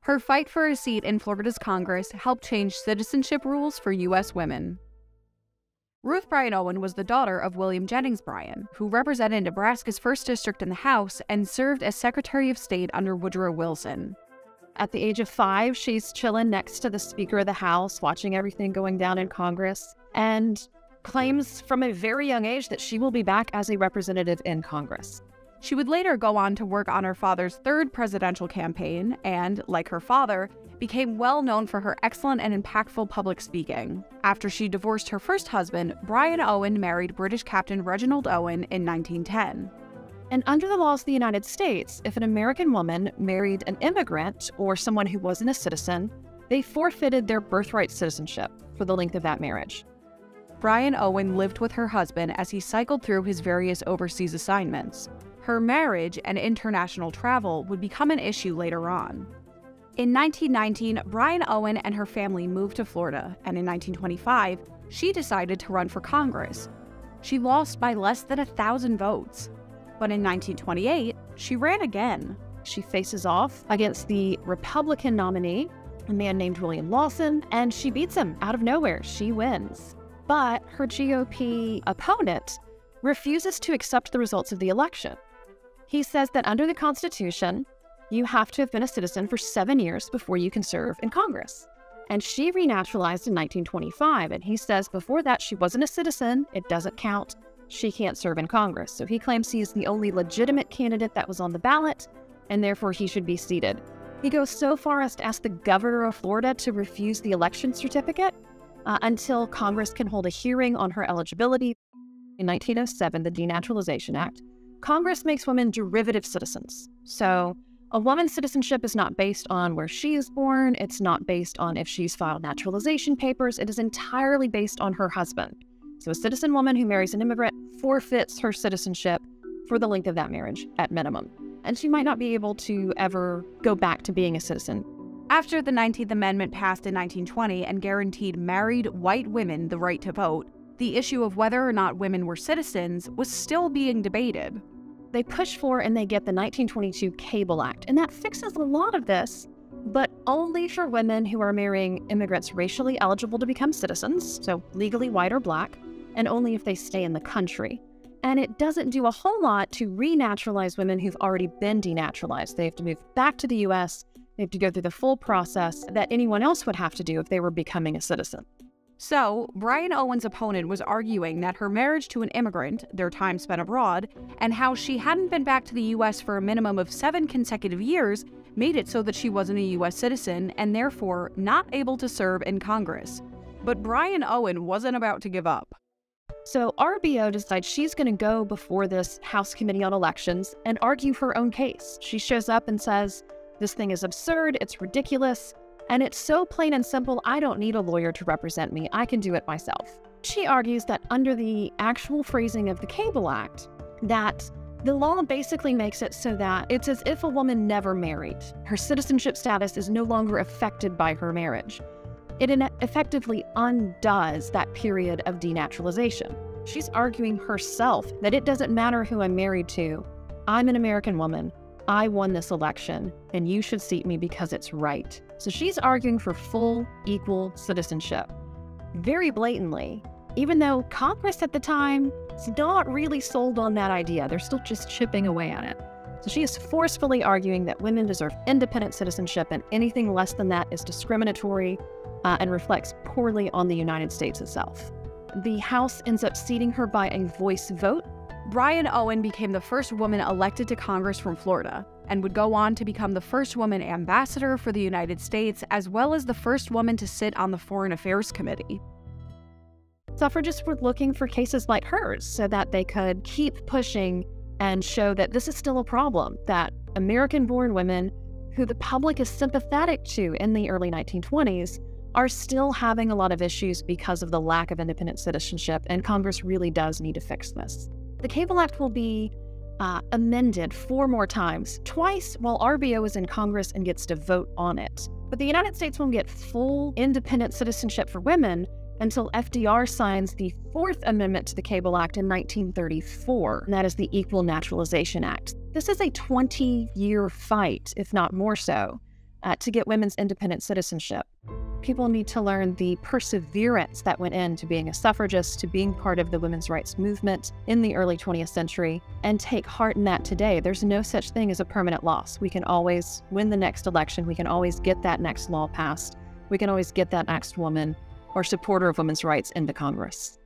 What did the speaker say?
Her fight for a seat in Florida's Congress helped change citizenship rules for U.S. women. Ruth Bryan Owen was the daughter of William Jennings Bryan, who represented Nebraska's 1st District in the House and served as Secretary of State under Woodrow Wilson. At the age of 5, she's chilling next to the Speaker of the House, watching everything going down in Congress, and claims from a very young age that she will be back as a representative in Congress. She would later go on to work on her father's 3rd presidential campaign and, like her father, became well known for her excellent and impactful public speaking. After she divorced her first husband, Bryan Owen married British Captain Reginald Owen in 1910. And under the laws of the United States, if an American woman married an immigrant or someone who wasn't a citizen, they forfeited their birthright citizenship for the length of that marriage. Bryan Owen lived with her husband as he cycled through his various overseas assignments. Her marriage and international travel would become an issue later on. In 1919, Bryan Owen and her family moved to Florida, and in 1925, she decided to run for Congress. She lost by less than 1,000 votes. But in 1928, she ran again. She faces off against the Republican nominee, a man named William Lawson, and she beats him out of nowhere. She wins. But her GOP opponent refuses to accept the results of the election. He says that under the Constitution, you have to have been a citizen for 7 years before you can serve in Congress. And she renaturalized in 1925, and he says before that she wasn't a citizen, it doesn't count, she can't serve in Congress. So he claims he is the only legitimate candidate that was on the ballot, and therefore he should be seated. He goes so far as to ask the governor of Florida to refuse the election certificate until Congress can hold a hearing on her eligibility. In 1907, the Denaturalization Act, Congress makes women derivative citizens. So a woman's citizenship is not based on where she is born. It's not based on if she's filed naturalization papers. It is entirely based on her husband. So a citizen woman who marries an immigrant forfeits her citizenship for the length of that marriage at minimum. And she might not be able to ever go back to being a citizen. After the 19th Amendment passed in 1920 and guaranteed married white women the right to vote, the issue of whether or not women were citizens was still being debated. They push for and they get the 1922 Cable Act, and that fixes a lot of this, but only for women who are marrying immigrants racially eligible to become citizens, so legally white or black, and only if they stay in the country. And it doesn't do a whole lot to renaturalize women who've already been denaturalized. They have to move back to the U.S., they have to go through the full process that anyone else would have to do if they were becoming a citizen. So, Bryan Owen's opponent was arguing that her marriage to an immigrant, their time spent abroad, and how she hadn't been back to the U.S. for a minimum of 7 consecutive years made it so that she wasn't a U.S. citizen and therefore not able to serve in Congress. But Bryan Owen wasn't about to give up. So RBO decides she's going to go before this House Committee on Elections and argue her own case. She shows up and says, "This thing is absurd, it's ridiculous, and it's so plain and simple, I don't need a lawyer to represent me. I can do it myself." She argues that under the actual phrasing of the Cable Act, that the law basically makes it so that it's as if a woman never married. Her citizenship status is no longer affected by her marriage. It effectively undoes that period of denaturalization. She's arguing herself that it doesn't matter who I'm married to. I'm an American woman. I won this election, and you should seat me because it's right. So she's arguing for full, equal citizenship. Very blatantly, even though Congress at the time is not really sold on that idea. They're still just chipping away at it. So she is forcefully arguing that women deserve independent citizenship, and anything less than that is discriminatory and reflects poorly on the United States itself. The House ends up seating her by a voice vote. Bryan Owen became the first woman elected to Congress from Florida and would go on to become the first woman ambassador for the United States, as well as the first woman to sit on the Foreign Affairs Committee. Suffragists were looking for cases like hers so that they could keep pushing and show that this is still a problem, that American-born women, who the public is sympathetic to in the early 1920s, are still having a lot of issues because of the lack of independent citizenship, and Congress really does need to fix this. The Cable Act will be amended 4 more times, twice while RBO is in Congress and gets to vote on it. But the United States won't get full independent citizenship for women until FDR signs the 4th Amendment to the Cable Act in 1934, and that is the Equal Naturalization Act. This is a 20-year fight, if not more so. to get women's independent citizenship. People need to learn the perseverance that went into being a suffragist, to being part of the women's rights movement in the early 20th century, and take heart in that today. There's no such thing as a permanent loss. We can always win the next election. We can always get that next law passed. We can always get that next woman or supporter of women's rights into Congress.